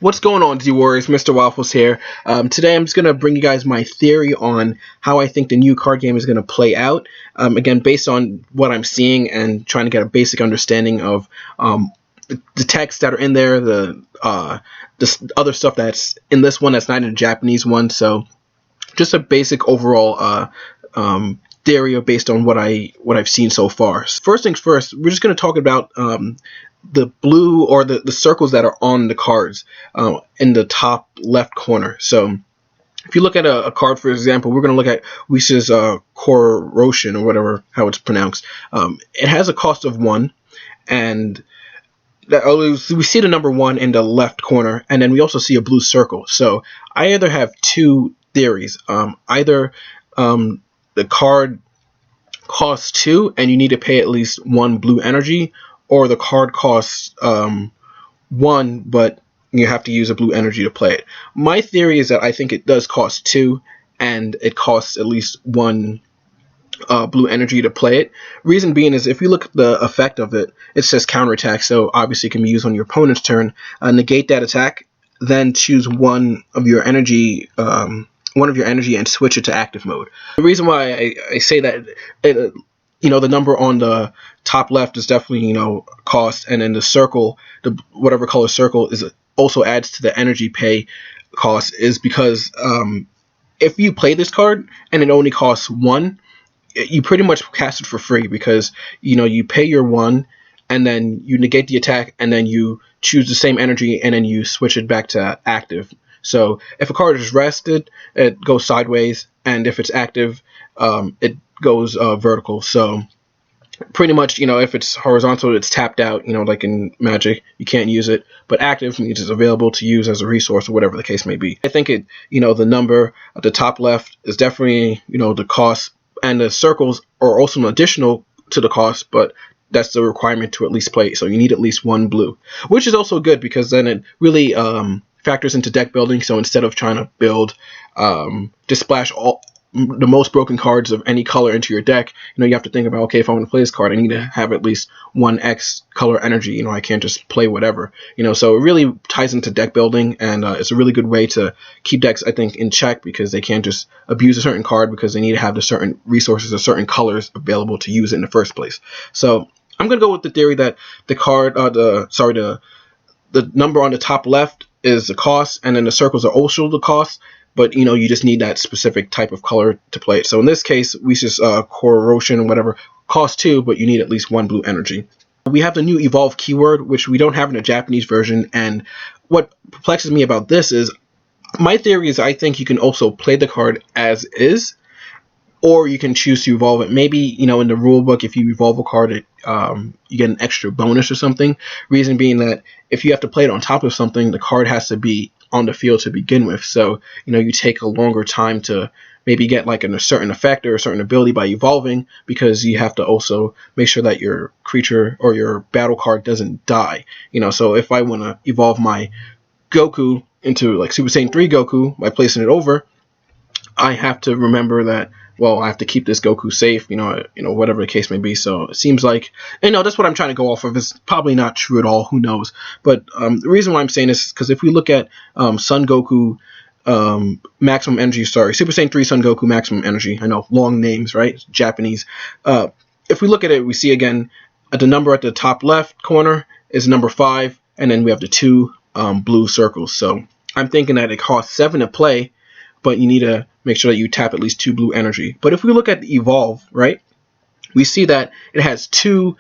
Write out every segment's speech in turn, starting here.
What's going on, Z-Warriors? MrWaffles here. Today I'm just going to bring you guys my theory on how I think the new card game is going to play out. Again, based on what I'm seeing and trying to get a basic understanding of the texts that are in there, the other stuff that's in this one that's not in the Japanese one. So just a basic overall theory based on what I've seen so far. First things first, we're just going to talk about the blue or the circles that are on the cards in the top left corner. So if you look at a card, for example, we're going to look at Wisha's Corrosion or whatever, how it's pronounced. It has a cost of 1, and we see the number 1 in the left corner, and then we also see a blue circle. So I either have two theories. Either the card costs 2 and you need to pay at least 1 blue energy, or the card costs 1 but you have to use a blue energy to play it. My theory is that I think it does cost 2 and it costs at least 1 blue energy to play it. Reason being is if you look at the effect of it, it says counterattack, so obviously it can be used on your opponent's turn. Negate that attack, then choose one of your energy and switch it to active mode. The reason why I say that, the number on the top left is definitely, cost, and then the circle, the whatever color circle is, also adds to the energy pay cost, is because if you play this card and it only costs 1, you pretty much cast it for free, because you pay your 1 and then you negate the attack and then you choose the same energy and then you switch it back to active. So if a card is rested, it goes sideways, and if it's active, it goes vertical. So pretty much, if it's horizontal, it's tapped out, like in Magic, you can't use it, but active means it's available to use as a resource or whatever the case may be. I think the number at the top left is definitely, the cost, and the circles are also additional to the cost, but that's the requirement to at least play it. So you need at least 1 blue, which is also good, because then it really factors into deck building. So instead of trying to build, just splash the most broken cards of any color into your deck, you have to think about, okay, if I want to play this card, I need to have at least 1 X color energy. I can't just play whatever. So it really ties into deck building, and it's a really good way to keep decks, I think, in check, because they can't just abuse a certain card, because they need to have the certain resources or certain colors available to use it in the first place. So I'm gonna go with the theory that the number on the top left is the cost, and then the circles are also the cost, but you just need that specific type of color to play it. So in this case, we just Corrosion, whatever, costs 2, but you need at least 1 blue energy. We have the new evolve keyword, which we don't have in the Japanese version, and what perplexes me about this is, my theory is, I think you can also play the card as is, or you can choose to evolve it. Maybe, in the rule book, if you evolve a card, you get an extra bonus or something. Reason being that if you have to play it on top of something, the card has to be on the field to begin with. So, you take a longer time to maybe get like a certain effect or a certain ability by evolving, because you have to also make sure that your creature or your battle card doesn't die. So if I want to evolve my Goku into like Super Saiyan 3 Goku by placing it over, I have to remember that, well, I have to keep this Goku safe, whatever the case may be. So it seems like, that's what I'm trying to go off of. It's probably not true at all. Who knows? But the reason why I'm saying this is because if we look at Sun Goku maximum energy, Super Saiyan 3 Sun Goku maximum energy. I know, long names, right? It's Japanese. If we look at it, we see again the number at the top left corner is number 5, and then we have the 2 blue circles. So I'm thinking that it costs 7 to play, but you need to make sure that you tap at least 2 blue energy. But if we look at the evolve, right, we see that it has 2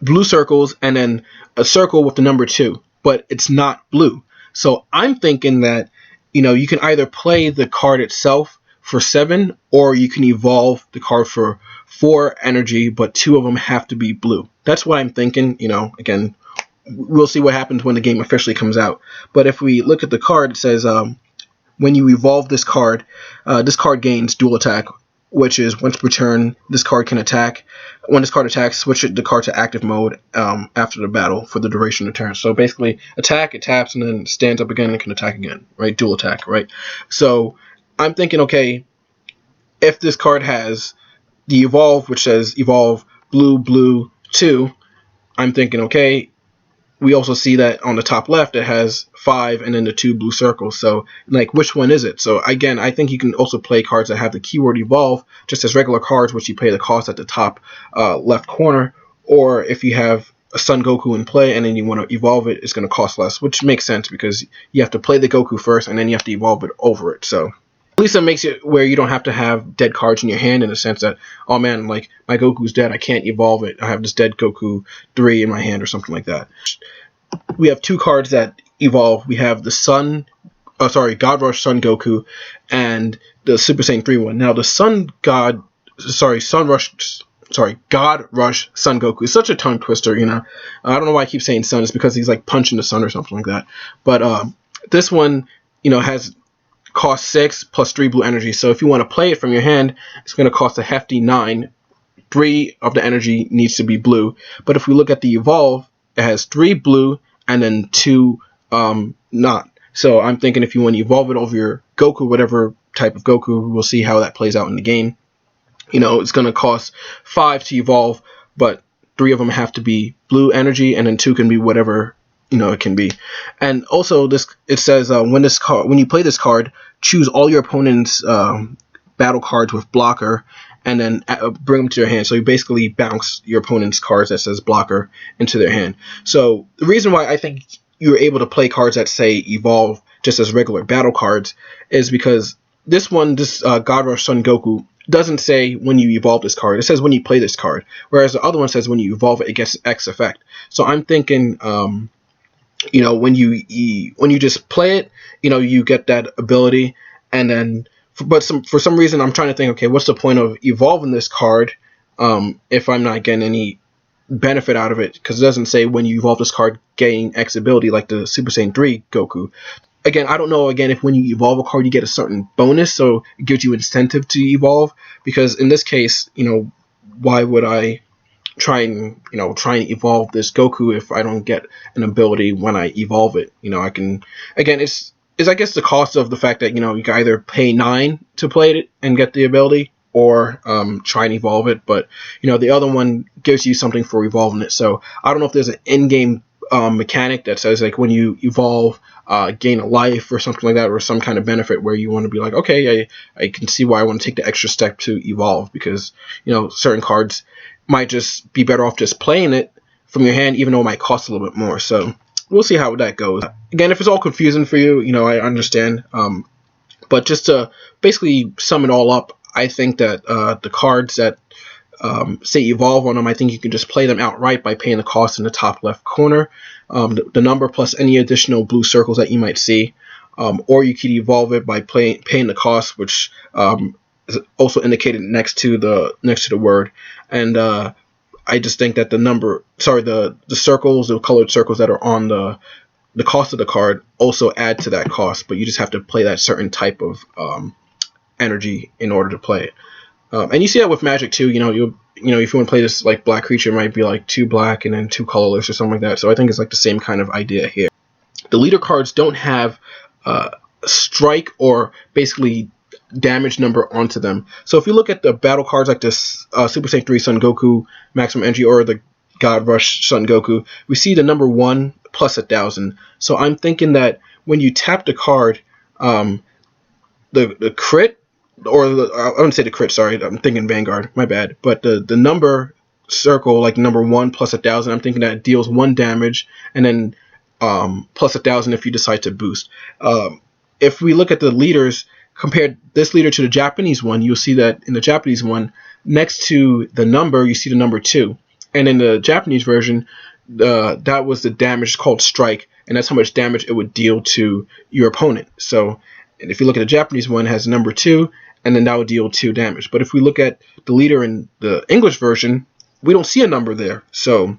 blue circles and then a circle with the number 2, but it's not blue. So I'm thinking that, you can either play the card itself for 7, or you can evolve the card for 4 energy, but 2 of them have to be blue. That's what I'm thinking. Again, we'll see what happens when the game officially comes out. But if we look at the card, it says, when you evolve this card gains dual attack, which is once per turn, this card can attack. When this card attacks, switch the card to active mode after the battle for the duration of the turn. So basically, attack, it taps, and then stands up again and can attack again, right? Dual attack, right? So I'm thinking, okay, if this card has the evolve, which says evolve blue, blue, 2, I'm thinking, okay, we also see that on the top left it has 5 and then the 2 blue circles. So like, which one is it? So again, I think you can also play cards that have the keyword evolve just as regular cards, which you pay the cost at the top left corner. Or if you have a Son Goku in play and then you want to evolve it, it's going to cost less, which makes sense because you have to play the Goku first and then you have to evolve it over it. So at least that makes it where you don't have to have dead cards in your hand, in the sense that, oh man, like my Goku's dead, I can't evolve it, I have this dead Goku 3 in my hand or something like that. We have 2 cards that evolve. We have the God Rush Son Goku and the Super Saiyan 3 one. Now the God Rush Son Goku is such a tongue twister, you know. I don't know why I keep saying Sun. It's because he's like punching the sun or something like that. But this one, you know, has cost 6 plus 3 blue energy. So if you want to play it from your hand, it's going to cost a hefty 9. 3 of the energy needs to be blue. But if we look at the evolve, it has 3 blue and then 2 not. So I'm thinking if you want to evolve it over your Goku, whatever type of Goku, we'll see how that plays out in the game. You know, it's going to cost 5 to evolve, but 3 of them have to be blue energy, and then 2 can be whatever, you know, it can be. And also, it says when you play this card, choose all your opponent's battle cards with blocker, and then bring them to your hand. So you basically bounce your opponent's cards that says blocker into their hand. So the reason why I think you're able to play cards that say evolve just as regular battle cards is because this God Rush Son Goku doesn't say when you evolve this card. It says when you play this card, whereas the other one says when you evolve it, it gets X effect. So I'm thinking, you know, when you just play it, you know, you get that ability, and then for some reason I'm trying to think, okay, what's the point of evolving this card if I'm not getting any benefit out of it? Because it doesn't say when you evolve this card gain X ability like the Super Saiyan 3 Goku. Again, I don't know, again, if when you evolve a card you get a certain bonus, so it gives you incentive to evolve, because in this case, you know, why would I try and evolve this Goku if I don't get an ability when I evolve it? You know, I can, again, it's I guess the cost of the fact that, you know, you can either pay 9 to play it and get the ability, or try and evolve it, but you know, the other one gives you something for evolving it. So I don't know if there's an in-game mechanic that says like when you evolve gain a life or something like that, or some kind of benefit where you want to be like, okay, I can see why I want to take the extra step to evolve, because you know, certain cards might just be better off just playing it from your hand, even though it might cost a little bit more. So we'll see how that goes. Again, if it's all confusing for you, you know, I understand, but just to basically sum it all up, I think that the cards that say evolve on them, I think you can just play them outright by paying the cost in the top left corner, the number plus any additional blue circles that you might see, or you could evolve it by paying the cost, which is also indicated next to the word. And I just think that the circles, the colored circles that are on the cost of the card also add to that cost, but you just have to play that certain type of energy in order to play it. And you see that with Magic too. You know, if you want to play this like black creature, it might be like 2 black and then 2 colorless or something like that. So I think it's like the same kind of idea here. The leader cards don't have strike or basically damage number onto them. So if you look at the battle cards like this Super Saiyan 3 Son Goku Maximum Energy, or the God Rush Son Goku, we see the number 1 plus 1,000. So I'm thinking that when you tap the card, the crit, or I wouldn't say the crit, sorry, I'm thinking Vanguard, my bad, but the number circle, like number 1 plus 1,000, I'm thinking that it deals 1 damage, and then plus 1,000 if you decide to boost. If we look at the leaders, compare this leader to the Japanese one, you'll see that in the Japanese one, next to the number, you see the number 2. And in the Japanese version, that was the damage called strike, and that's how much damage it would deal to your opponent. So, and if you look at the Japanese one, it has number 2, and then that would deal 2 damage. But if we look at the leader in the English version, we don't see a number there. So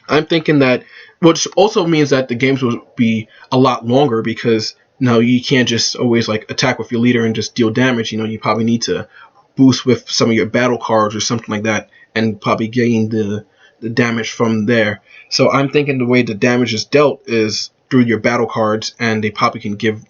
I'm thinking that, which also means that the games will be a lot longer, because now you can't just always like attack with your leader and just deal damage. You know, you probably need to boost with some of your battle cards or something like that, and probably gain the damage from there. So I'm thinking the way the damage is dealt is through your battle cards, and they probably can give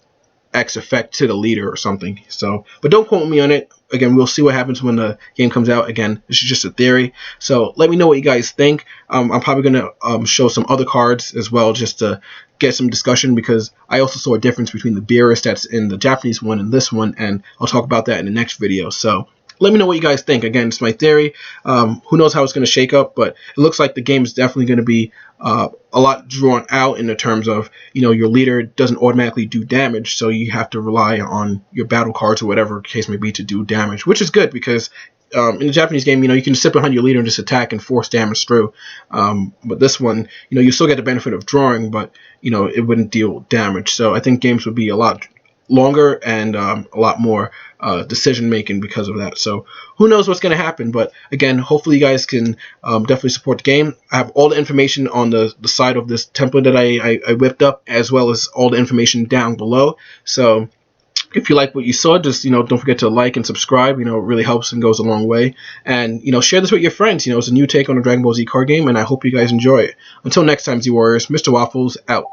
X effect to the leader or something. So, but don't quote me on it. Again, we'll see what happens when the game comes out. Again, this is just a theory. So let me know what you guys think. I'm probably going to show some other cards as well just to get some discussion, because I also saw a difference between the Beerus that's in the Japanese one and this one, and I'll talk about that in the next video. So let me know what you guys think. Again, it's my theory. Who knows how it's going to shake up, but it looks like the game is definitely going to be a lot drawn out in the terms of, your leader doesn't automatically do damage, so you have to rely on your battle cards or whatever case may be to do damage, which is good because in the Japanese game, you can sit behind your leader and just attack and force damage through. But this one, you still get the benefit of drawing, but it wouldn't deal damage. So I think games would be a lot longer and a lot more decision making because of that. So who knows what's going to happen, but again, hopefully you guys can definitely support the game. I have all the information on the side of this template that I whipped up, as well as all the information down below. So if you like what you saw, just don't forget to like and subscribe. It really helps and goes a long way. And share this with your friends. It's a new take on a Dragon Ball Z card game, and I hope you guys enjoy it. Until next time, Z Warriors, Mr. Waffles out.